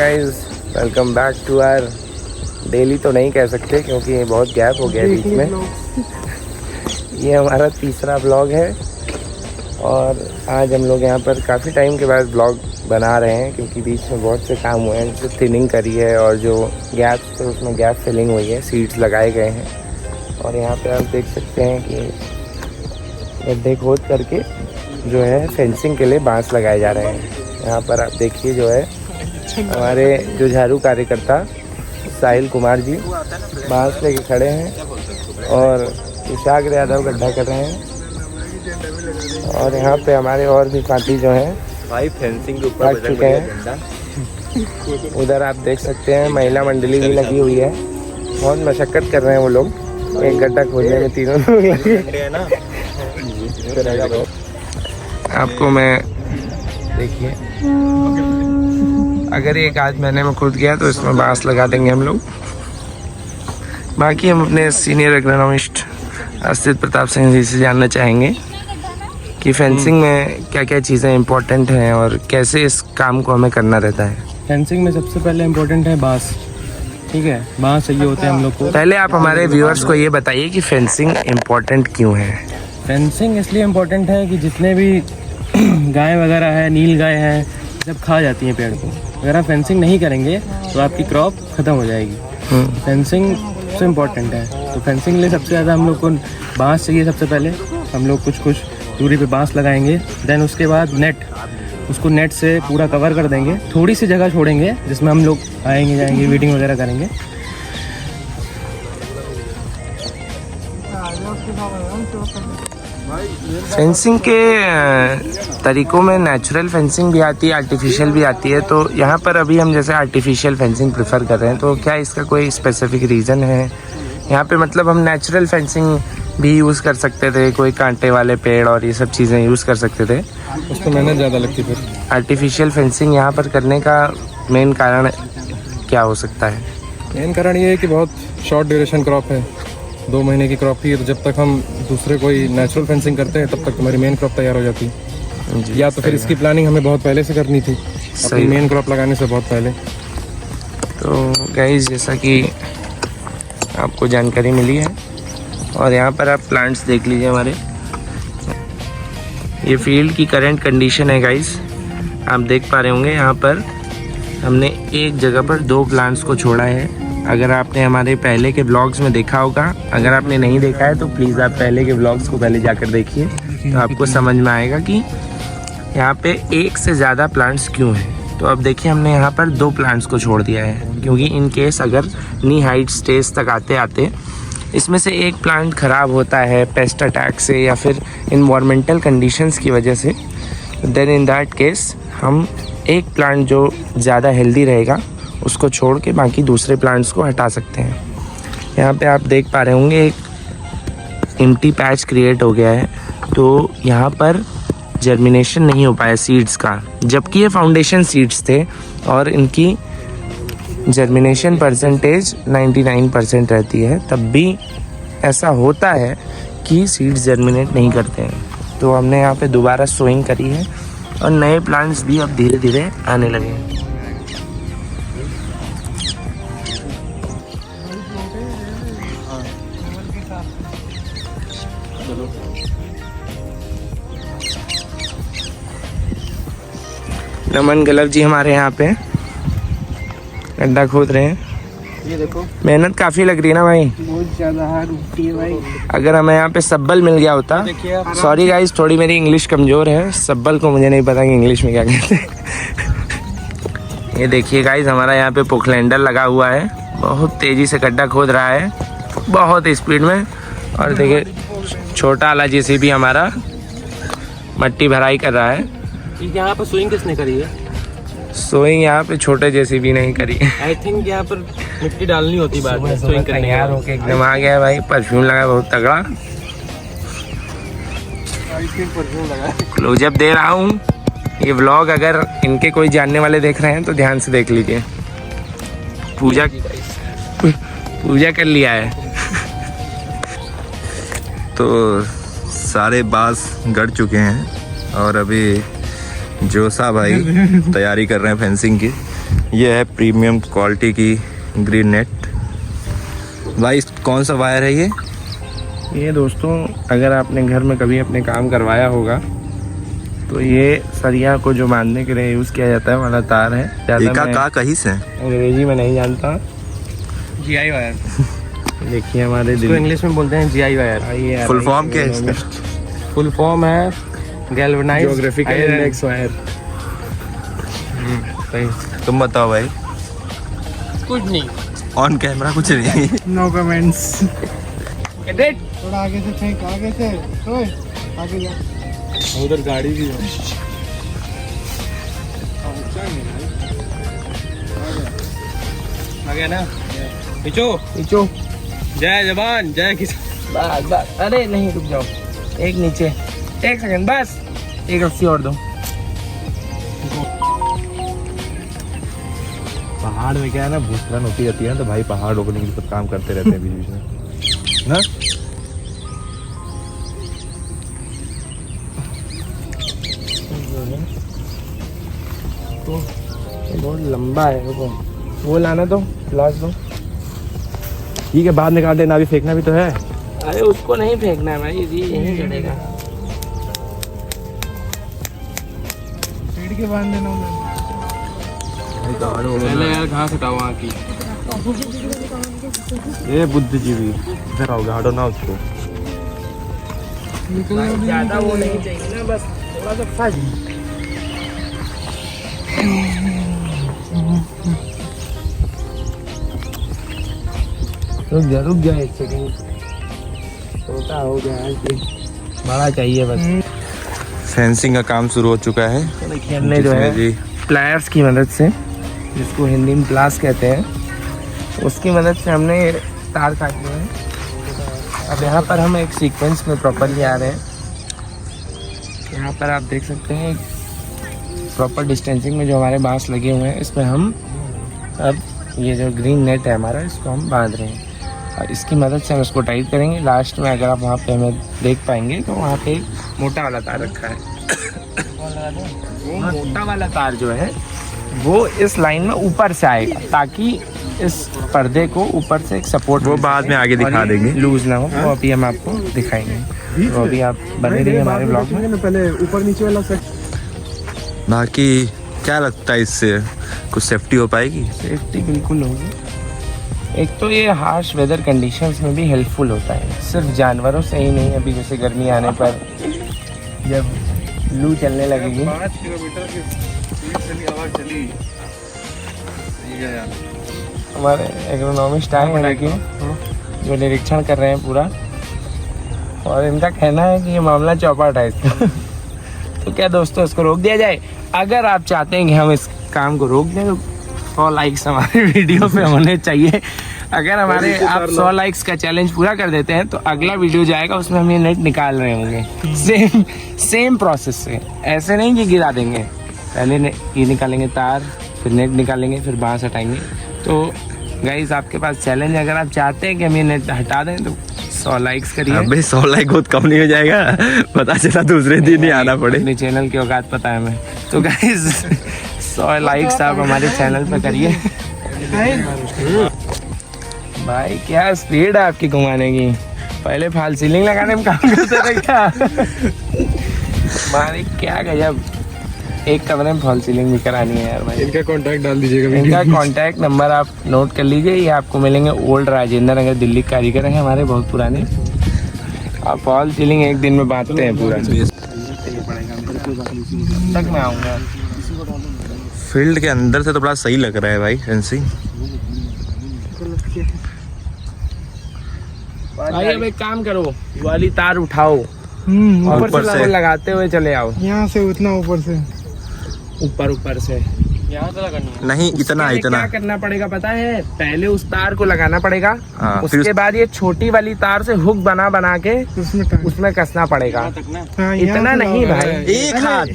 Guys, welcome back to our daily तो नहीं कह सकते क्योंकि बहुत गैप हो गया बीच में। ये हमारा तीसरा ब्लॉग है और आज हम लोग यहाँ पर काफ़ी टाइम के बाद ब्लॉग बना रहे हैं क्योंकि बीच में बहुत से काम हुए हैं। जो थिनिंग करी है और जो गैप थे उसमें गैप फिलिंग हुई है, सीड्स लगाए गए हैं। और यहाँ पे आप देख सकते हैं कि गड्ढे खोद करके जो है फेंसिंग के लिए बांस लगाए जा रहे हैं। यहाँ पर आप देखिए जो है हमारे जो झाड़ू कार्यकर्ता साहिल कुमार जी बांस लेके खड़े हैं और इशाक यादव गड्ढा कर रहे हैं। और यहाँ पे हमारे और भी साथी जो हैं भाई फेंसिंग के ऊपर लग चुके हैं। उधर आप देख सकते हैं महिला मंडली भी लगी हुई है, बहुत मशक्कत कर रहे हैं वो लोग। एक गड्ढा खोदने में तीनों लोग लगे ना। आपको मैं देखिए, अगर एक आध महीने में खुद गया तो इसमें बांस लगा देंगे हम लोग। बाकी हम अपने सीनियर एग्रोनॉमिस्ट अस्तित प्रताप सिंह जी से जानना चाहेंगे कि फेंसिंग में क्या क्या चीज़ें इंपॉर्टेंट हैं और कैसे इस काम को हमें करना रहता है। फेंसिंग में सबसे पहले इम्पोर्टेंट है बांस। ठीक है, बांस चाहिए होते हैं हम लोग को। पहले आप हमारे व्यूअर्स को ये बताइए कि फेंसिंग इम्पोर्टेंट क्यों है। फेंसिंग इसलिए इम्पोर्टेंट है कि जितने भी गाय वगैरह है, नील गाय है, सब खा जाती हैं पेड़ को। अगर आप फेंसिंग नहीं करेंगे तो आपकी क्रॉप ख़त्म हो जाएगी। फेंसिंग सबसे इम्पोर्टेंट है। तो फेंसिंग के लिए सबसे ज़्यादा हम लोग को बांस चाहिए। सबसे पहले हम लोग कुछ दूरी पे बांस लगाएंगे, देन उसके बाद नेट, उसको नेट से पूरा कवर कर देंगे। थोड़ी सी जगह छोड़ेंगे जिसमें हम लोग आएंगे जाएंगे, वीडिंग वगैरह करेंगे। फेंसिंग के तरीक़ों में नेचुरल फेंसिंग भी आती है, आर्टिफिशियल भी आती है। तो यहाँ पर अभी हम जैसे आर्टिफिशियल फेंसिंग प्रेफर कर रहे हैं, तो क्या इसका कोई स्पेसिफिक रीज़न है? यहाँ पे मतलब हम नेचुरल फेंसिंग भी यूज़ कर सकते थे, कोई कांटे वाले पेड़ और ये सब चीज़ें यूज़ कर सकते थे। उसको मेहनत ज़्यादा लगती फिर। आर्टिफिशियल फेंसिंग यहाँ पर करने का मेन कारण क्या हो सकता है? मेन कारण ये है कि बहुत शॉर्ट ड्यूरेशन क्रॉप है, 2 महीने की क्रॉप ही। जब तक हम दूसरे कोई नेचुरल फेंसिंग करते हैं तब तक हमारी मेन क्रॉप तैयार हो जाती है। या तो फिर इसकी प्लानिंग हमें बहुत पहले से करनी थी, अपनी मेन क्रॉप लगाने से बहुत पहले। तो गाइस, जैसा कि आपको जानकारी मिली है और यहाँ पर आप प्लांट्स देख लीजिए हमारे। ये फील्ड की करंट कंडीशन है गाइस, आप देख पा रहे होंगे। यहाँ पर हमने एक जगह पर 2 प्लांट्स को छोड़ा है। अगर आपने हमारे पहले के ब्लॉग्स में देखा होगा, अगर आपने नहीं देखा है तो प्लीज़ आप पहले के ब्लॉग्स को पहले जाकर देखिए, तो आपको समझ में आएगा कि यहाँ पे एक से ज़्यादा प्लांट्स क्यों हैं। तो अब देखिए, हमने यहाँ पर 2 प्लांट्स को छोड़ दिया है क्योंकि इन केस अगर नी हाइट स्टेज तक आते आते इसमें से एक प्लांट ख़राब होता है पेस्ट अटैक से या फिर इन्वायरमेंटल कंडीशंस की वजह से, देन इन दैट केस हम एक प्लांट जो ज़्यादा हेल्दी रहेगा उसको छोड़ के बाकी दूसरे प्लांट्स को हटा सकते हैं। यहाँ पे आप देख पा रहे होंगे एक एम्प्टी पैच क्रिएट हो गया है, तो यहाँ पर जर्मिनेशन नहीं हो पाया सीड्स का, जबकि ये फाउंडेशन सीड्स थे और इनकी जर्मिनेशन परसेंटेज 99% रहती है। तब भी ऐसा होता है कि सीड्स जर्मिनेट नहीं करते हैं। तो हमने यहाँ पे दोबारा सोइंग करी है और नए प्लांट्स भी अब धीरे धीरे आने लगे हैं। नमन गलव जी हमारे यहाँ पे गड्ढा खोद रहे हैं। ये देखो, मेहनत काफ़ी लग रही है ना भाई, बहुत ज़्यादा हार्ड होती है भाई। अगर हमें यहाँ पे सब्बल मिल गया होता। सॉरी गाइस, थोड़ी मेरी इंग्लिश कमज़ोर है, सब्बल को मुझे नहीं पता कि इंग्लिश में क्या कहते हैं। ये देखिए गाइस, हमारा यहाँ पे पोखलैंडर लगा हुआ है, बहुत तेज़ी से गड्ढा खोद रहा है, बहुत स्पीड में। और देखिए छोटा वाला जेसीबी हमारा मट्टी भराई कर रहा है। यहाँ पर स्विंग किसने करी है? सोइंग यहाँ पे छोटे जेसीबी नहीं करी। आई थिंक यहाँ पर मिट्टी डालनी होती बाद में। स्विंग करने तैयार होके एकदम आ गया भाई, परफ्यूम लगा बहुत तगड़ा, क्लोजअप दे रहा हूँ। ये व्लॉग अगर इनके कोई जानने वाले देख रहे हैं तो ध्यान से देख लीजिए। पूजा कर लिया है। तो सारे बांस गड़ चुके हैं और अभी जोसा भाई तैयारी कर रहे हैं फेंसिंग की। ये है प्रीमियम क्वालिटी की ग्रीन नेट। भाई कौन सा वायर है ये दोस्तों, अगर आपने घर में कभी अपने काम करवाया होगा तो ये सरिया को जो बांधने के लिए यूज़ किया जाता है वाला तार है। ज़्यादा मैं कहीं से अंग्रेजी में नहीं जानता। GI वायर, देखिए हमारे इसको इंग्लिश में बोलते हैं GI वायर। फुल फॉर्म क्या है इसका? फुल फॉर्म है गैल्वेनाइज्ड ज्योग्राफिकल इंडेक्स वायर। तुम बताओ भाई। कुछ नहीं, ऑन कैमरा कुछ नहीं। No comments. थोड़ा आगे से फेंक, आगे से ओए, आगे जा। उधर गाड़ी भी है। आ गया ना? पीछो जय जवान जय किसान। बस अरे नहीं, रुक जाओ, एक नीचे, एक सेकंड बस, एक रस्सी और दो। पहाड़ में क्या है ना, भूस्खलन होती रहती है ना, तो भाई पहाड़ रोकने के लिए सब काम करते रहते हैं बीच बीच में ना। तो ये बहुत लंबा है, रुको, वो लाना दो, ग्लास दो। ठीक है, बाहर निकाल देना, अभी फेंकना भी तो है। अरे उसको नहीं फेंकना है भाई, ये यहीं चढ़ेगा। पेड़ के बांध देना उधर। पहले यार घास हटाओ वहाँ की। ये बुद्धिजीवी इधर आओ, गाड़ो ना उसको। ज़्यादा वो नहीं चाहिए ना, बस थोड़ा सा फंस। रुक जा एक सेकंड, छोटा हो गया है, बड़ा चाहिए बस। फेंसिंग का काम शुरू हो चुका है। तो देखिए हमने जो है जी प्लायर्स की मदद से, जिसको हिंदी में प्लास कहते हैं, उसकी मदद से हमने तार काट लिए हैं। अब यहाँ पर हम एक सीक्वेंस में प्रॉपरली आ रहे हैं। यहाँ पर आप देख सकते हैं प्रॉपर डिस्टेंसिंग में जो हमारे बांस लगे हुए हैं, इसमें हम अब ये जो ग्रीन नेट है हमारा, इसको हम बांध रहे हैं और इसकी मदद से हम इसको टाइट करेंगे। लास्ट में अगर आप वहाँ पे हमें देख पाएंगे तो वहाँ पे एक मोटा वाला तार रखा है। वो मोटा वाला तार जो है वो इस लाइन में ऊपर से आएगा, ताकि इस पर्दे को ऊपर से एक सपोर्ट, वो बाद में आगे दिखा देंगे। लूज ना हो, वो अभी हम आपको दिखाएंगे। तो अभी आप बने रहिए हमारे ब्लॉग में। पहले ऊपर नीचे वाला सेट। बाकी क्या लगता है, इससे कुछ सेफ्टी हो पाएगी? सेफ्टी बिल्कुल होगी। एक तो ये हार्श वेदर कंडीशंस में भी हेल्पफुल होता है, सिर्फ जानवरों से ही नहीं। अभी जैसे गर्मी आने पर जब लू चलने लगेगी, 5 किलोमीटर की स्पीड चली, आवाज चली। हमारे एग्रोनॉमिस्ट आए हैं लेकिन जो निरीक्षण कर रहे हैं पूरा, और इनका कहना है कि ये मामला चौपट है इसका। तो क्या दोस्तों, इसको रोक दिया जाए? अगर आप चाहते हैं कि हम इस काम को रोक दें तो 100 लाइक्स हमारे वीडियो पे होने चाहिए। अगर हमारे आप 100 लाइक्स का चैलेंज पूरा कर देते हैं तो अगला वीडियो जाएगा, उसमें हम ये नेट निकाल रहे होंगे सेम प्रोसेस से। ऐसे नहीं कि गिरा देंगे, पहले ये निकालेंगे तार, फिर नेट निकालेंगे, फिर बांस हटाएंगे। तो गाइस आपके पास चैलेंज, अगर आप चाहते हैं कि हम ये नेट हटा दें तो 100 लाइक्स करिए। अबे 100 लाइक बहुत कम नहीं हो जाएगा? पता चला दूसरे दिन ही आना पड़े। अपने चैनल की औकात पता है हमें। तो गाइस 100 लाइक्स आप हमारे चैनल पे करिए। भाई क्या स्पीड है आपकी घुमाने की, पहले फॉल सीलिंग लगाने में काम करते थे क्या? भाई क्या गजब, एक कमरे में फॉल सीलिंग भी करानी है यार भाई। इनका कांटेक्ट डाल दीजिएगा। इनका कांटेक्ट नंबर आप नोट कर लीजिए, ये आपको मिलेंगे ओल्ड राजेंद्र नगर, दिल्ली के कारीगर हैं हमारे, बहुत पुराने। आप फॉल सीलिंग एक दिन में बांधते हैं पूरा। तक मैं आऊँगा। फील्ड के अंदर से तो बड़ा सही लग रहा है भाई फेंसिंग। भाई अब एक काम करो, ये वाली तार उठाओ और ऊपर से लगाते हुए चले आओ। यहाँ से उतना ऊपर से, ऊपर से यहाँ से लगानी है। नहीं, इतना उसके लिए इतना क्या करना पड़ेगा पता है? पहले उस तार को लगाना पड़ेगा, हाँ, फिर उसके बाद ये छोटी वाली तार से हुक बना के उसमें टाइम। उसमें कसना पड़ेगा। तक ना हाँ, यहाँ इतना से नहीं लगाओ। भाई, एक हाथ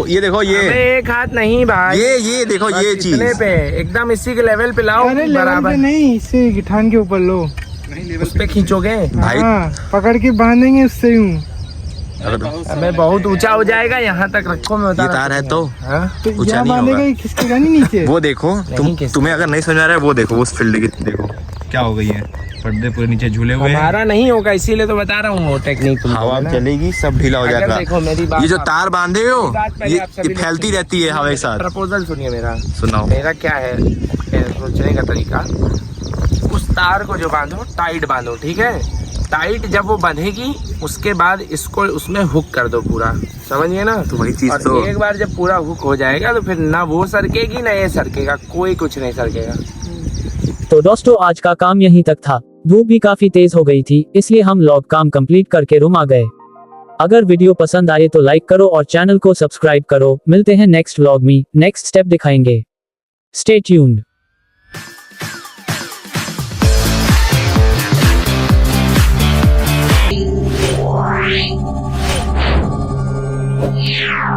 ये देखो, अबे ये एक हाथ नहीं भाई, ये देखो, बस ये इतने चीज पे एकदम इसी के लेवल पे लाओ, अरे लेवल पे बराबर नहीं, इससे गिठान के ऊपर लो। उस पे खींचोगे। भाई। हाँ, पकड़ के बांधेंगे उससे यूं। अगर हमें बहुत ऊंचा हो जाएगा, यहाँ तक रखो, मैं बता ये रहा तार है हूँ। तो हाँ? ऊंचा यहाँ नहीं बांधेगा होगा। ही, खिसकेगा नहीं नीचे। वो देखो नहीं किसका। तुम्हें अगर नहीं समझ आ रहा है वो देखो उस फील्ड की, देखो क्या हो गई है, पर्दे पूरे नीचे झूले हुए हैं। हमारा नहीं होगा, इसीलिए तो बता रहा हूँ वो टेक्निक। हवा चलेगी सब ढीला हो अगर जाएगा। देखो मेरी बात, ये जो तार बांधे हो बात पहले ये आप सभी लोग फैलती रहती है हवा के साथ। प्रपोजल सुनिए मेरा। सुनाओ। मेरा क्या है सोचने का तरीका, उस तार को जो बांधो टाइट बांधो, ठीक है। टाइट जब वो बंधेगी उसके बाद इसको उसमें हुक कर दो पूरा, समझिए ना। तो वही चीज और तो एक बार जब पूरा हुक हो जाएगा तो फिर ना वो सरकेगी ना ये सरकेगा, कोई कुछ नहीं सरकेगा। तो दोस्तों आज का काम यहीं तक था। धूप भी काफी तेज हो गई थी, इसलिए हम लोग काम कंप्लीट करके रूम आ गए। अगर वीडियो पसंद आए तो लाइक करो और चैनल को सब्सक्राइब करो। मिलते हैं नेक्स्ट व्लॉग में, नेक्स्ट स्टेप दिखाएंगे। Stay tuned. Yeah.